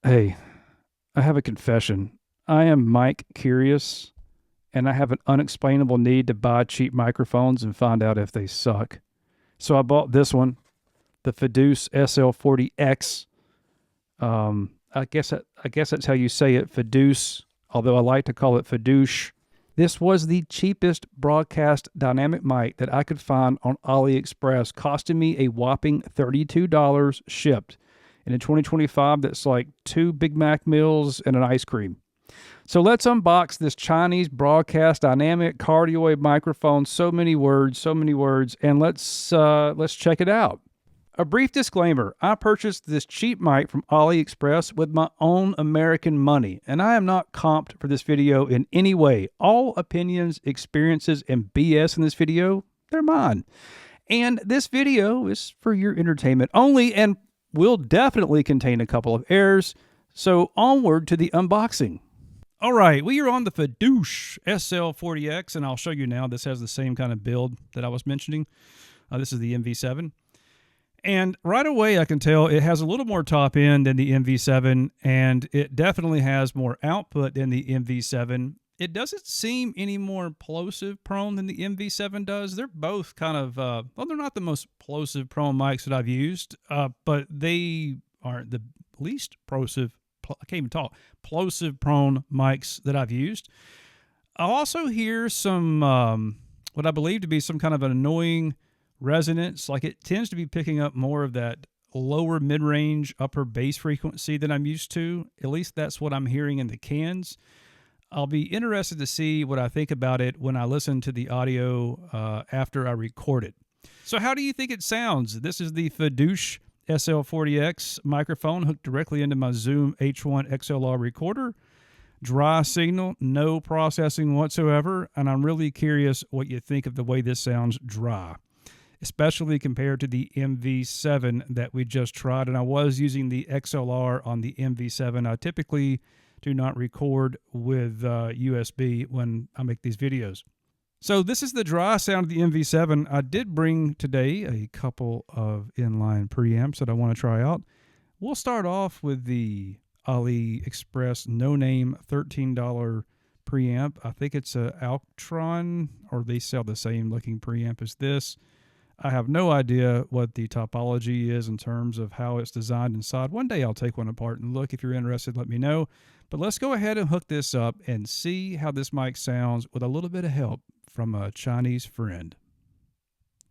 Hey, I have a confession. I am Mike Curious, and I have an unexplainable need to buy cheap microphones and find out if they suck. So I bought this one, the FDUCE SL40X. I guess that's how you say it, FDUCE, although I like to call it FDUCE. This was the cheapest broadcast dynamic mic that I could find on Aliexpress, costing me a whopping $32 shipped. And in 2025, that's like two Big Mac meals and an ice cream. So let's unbox this Chinese broadcast dynamic cardioid microphone. So many words, and let's check it out. A brief disclaimer: I purchased this cheap mic from AliExpress with my own American money, and I am not comped for this video in any way. All opinions, experiences, and BS in this video, they're mine. And this video is for your entertainment only and will definitely contain a couple of errors. So onward to the unboxing. All right, we are on the FDUCE SL40X, and I'll show you now. This has the same kind of build that I was mentioning. This is the MV7. And right away, I can tell it has a little more top end than the MV7, and it definitely has more output than the MV7. It doesn't seem any more plosive prone than the MV7 does. They're both kind of, well, they're not the most plosive prone mics that I've used, but they aren't the least plosive, I can't even talk, plosive prone mics that I've used. I'll also hear some, what I believe to be some kind of an annoying resonance. Like it tends to be picking up more of that lower mid-range upper bass frequency than I'm used to. At least that's what I'm hearing in the cans. I'll be interested to see what I think about it when I listen to the audio after I record it. So how do you think it sounds? This is the FDUCE SL40X microphone hooked directly into my Zoom H1 XLR recorder. Dry signal, no processing whatsoever, and I'm really curious what you think of the way this sounds dry, especially compared to the MV7 that we just tried. And I was using the XLR on the MV7. I typically do not record with USB when I make these videos. So this is the dry sound of the MV7. I did bring today a couple of inline preamps that I want to try out. We'll start off with the AliExpress no-name $13 preamp. I think it's a Altron, or they sell the same looking preamp as this. I have no idea what the topology is in terms of how it's designed inside. One day I'll take one apart and look. If you're interested, let me know. But let's go ahead and hook this up and see how this mic sounds with a little bit of help from a Chinese friend.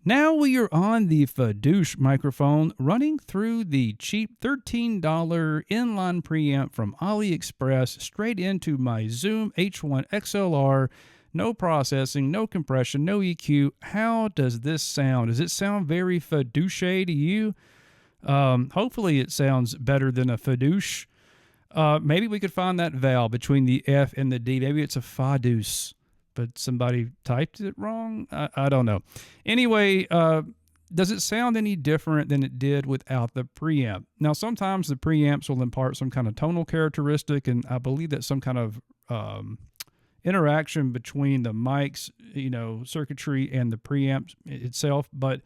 Now we are on the FDUCE microphone running through the cheap $13 inline preamp from AliExpress straight into my Zoom H1 XLR. No processing, no compression, no EQ. How does this sound? Does it sound very FDUCE to you? Hopefully it sounds better than a FDUCE. Maybe we could find that vowel between the F and the D. Maybe it's a FDUCE, but somebody typed it wrong. I don't know. Anyway, does it sound any different than it did without the preamp? Now, sometimes the preamps will impart some kind of tonal characteristic, and I believe that some kind of interaction between the mic's, circuitry and the preamp itself. But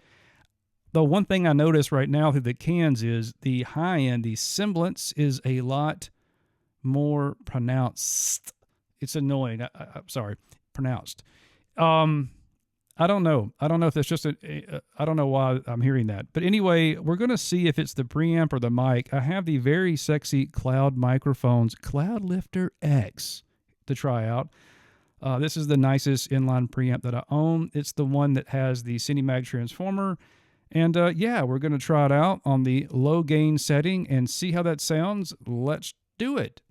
the one thing I notice right now through the cans is the high end, the semblance is a lot more pronounced. It's annoying. I'm sorry, pronounced. I don't know. I don't know if it's just I don't know why I'm hearing that. But anyway, we're going to see if it's the preamp or the mic. I have the very sexy Cloud microphones, Cloudlifter X, to try out. This is the nicest inline preamp that I own. It's the one that has the Cinemag transformer. And yeah, we're going to try it out on the low gain setting and see how that sounds. Let's do it.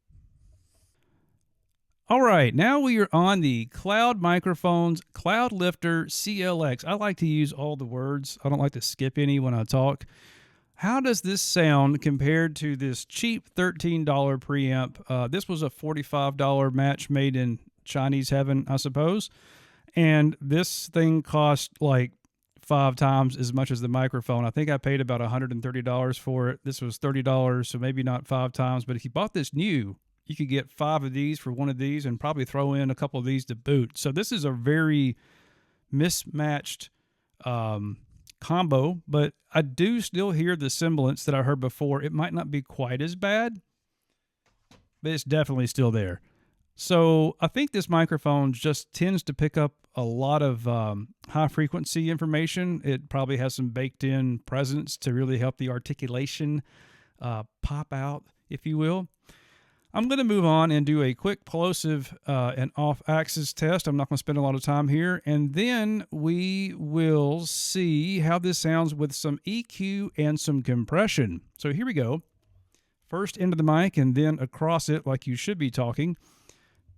All right, now we are on the Cloud microphones, Cloudlifter CL-X. I like to use all the words. I don't like to skip any when I talk. How does this sound compared to this cheap $13 preamp? This was a $45 match made in Chinese heaven, I suppose. And this thing cost like 5 times as much as the microphone. I think I paid about $130 for it. This was $30, so maybe not 5 times. But if you bought this new, you could get 5 of these for one of these and probably throw in a couple of these to boot. So this is a very mismatched combo, but I do still hear the semblance that I heard before. It might not be quite as bad, but it's definitely still there. So I think this microphone just tends to pick up a lot of high frequency information. It probably has some baked in presence to really help the articulation pop out, if you will. I'm going to move on and do a quick plosive and off-axis test. I'm not going to spend a lot of time here. And then we will see how this sounds with some EQ and some compression. So here we go. First into the mic and then across it like you should be talking.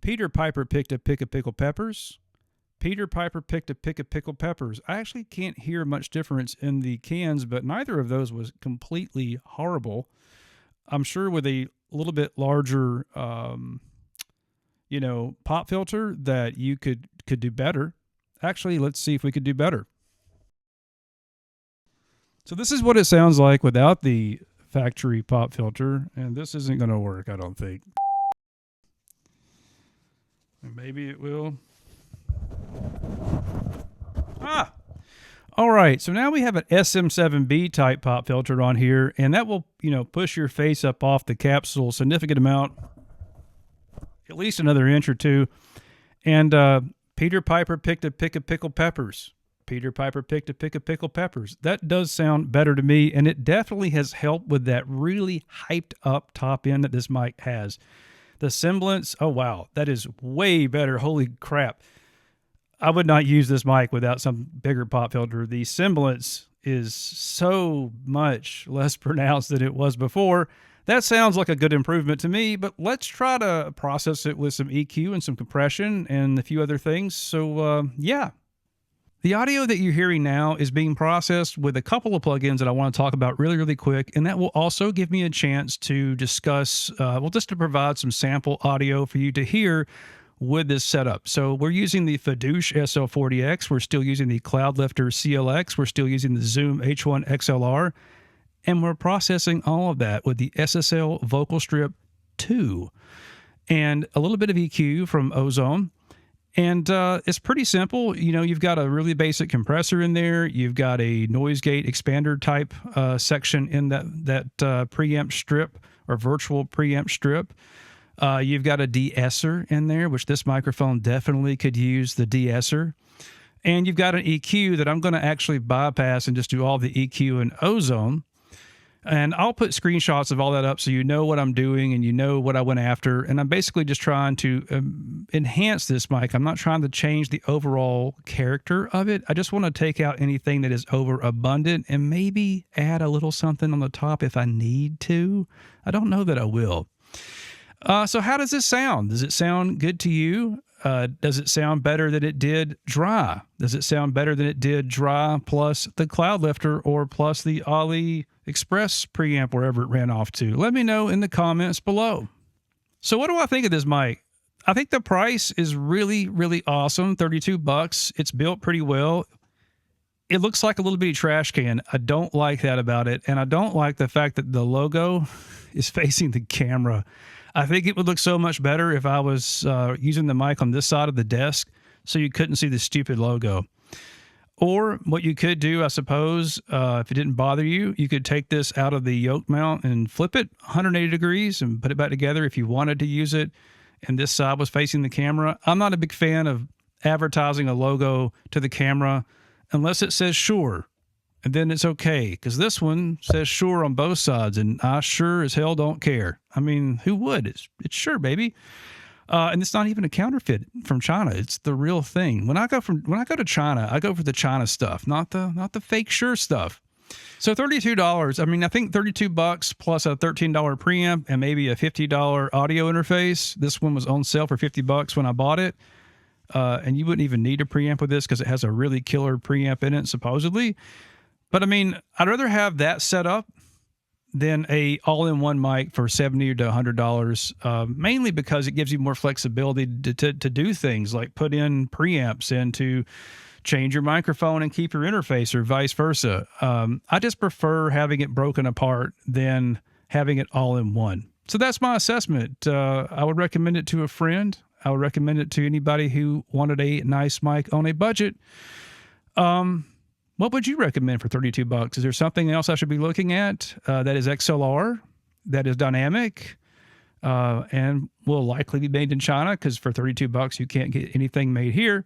Peter Piper picked a pick of pickled peppers. Peter Piper picked a pick of pickled peppers. I actually can't hear much difference in the cans, but neither of those was completely horrible. I'm sure with a little bit larger, pop filter that you could do better. Actually, let's see if we could do better. So this is what it sounds like without the factory pop filter, and this isn't going to work, I don't think. Maybe it will. All right, so now we have an SM7B type pop filter on here, and that will, push your face up off the capsule a significant amount, at least another inch or two. And Peter Piper picked a pick of pickled peppers. Peter Piper picked a pick of pickled peppers. That does sound better to me, and it definitely has helped with that really hyped up top end that this mic has. The semblance, oh wow, that is way better. Holy crap. I would not use this mic without some bigger pop filter. The semblance is so much less pronounced than it was before. That sounds like a good improvement to me, but let's try to process it with some EQ and some compression and a few other things. So yeah. The audio that you're hearing now is being processed with a couple of plugins that I want to talk about really, really quick. And that will also give me a chance to discuss, just to provide some sample audio for you to hear with this setup. So we're using the FDUCE SL40X. We're still using the Cloudlifter CL-X. We're still using the Zoom H1 XLR. And we're processing all of that with the SSL Vocal Strip 2 and a little bit of EQ from Ozone. And it's pretty simple. You've got a really basic compressor in there. You've got a noise gate expander type section in that preamp strip or virtual preamp strip. You've got a de-esser in there, which this microphone definitely could use the de-esser. And you've got an EQ that I'm going to actually bypass and just do all the EQ in Ozone. And I'll put screenshots of all that up so you know what I'm doing and you know what I went after. And I'm basically just trying to enhance this mic. I'm not trying to change the overall character of it. I just want to take out anything that is overabundant and maybe add a little something on the top if I need to. I don't know that I will. So how does this sound? Does it sound good to you? Does it sound better than it did dry? Does it sound better than it did dry plus the Cloudlifter or plus the Aliexpress preamp wherever it ran off to? Let me know in the comments below. So what do I think of this mic? I think the price is really, really awesome. $32. It's built pretty well. It looks like a little bitty trash can. I don't like that about it. And I don't like the fact that the logo is facing the camera. I think it would look so much better if I was using the mic on this side of the desk so you couldn't see the stupid logo. Or what you could do, I suppose, if it didn't bother you, you could take this out of the yoke mount and flip it 180 degrees and put it back together if you wanted to use it and this side was facing the camera. I'm not a big fan of advertising a logo to the camera unless it says Shure. And then it's okay, because this one says Shure on both sides, and I sure as hell don't care. I mean, who would? It's Shure, baby. And it's not even a counterfeit from China. It's the real thing. When I go to China, I go for the China stuff, not the fake Shure stuff. So $32. I mean, I think $32 plus a $13 preamp and maybe a $50 audio interface. This one was on sale for $50 when I bought it. And you wouldn't even need a preamp with this because it has a really killer preamp in it, supposedly. But I mean, I'd rather have that set up than a all-in-one mic for $70 to $100, mainly because it gives you more flexibility to do things like put in preamps and to change your microphone and keep your interface or vice versa. I just prefer having it broken apart than having it all in one. So that's my assessment. I would recommend it to a friend. I would recommend it to anybody who wanted a nice mic on a budget. What would you recommend for $32? Is there something else I should be looking at that is XLR, that is dynamic, and will likely be made in China because for $32 you can't get anything made here.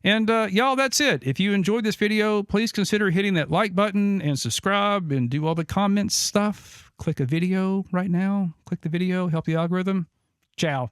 And y'all, that's it. If you enjoyed this video, please consider hitting that like button and subscribe and do all the comments stuff. Click a video right now. Click the video, help the algorithm. Ciao.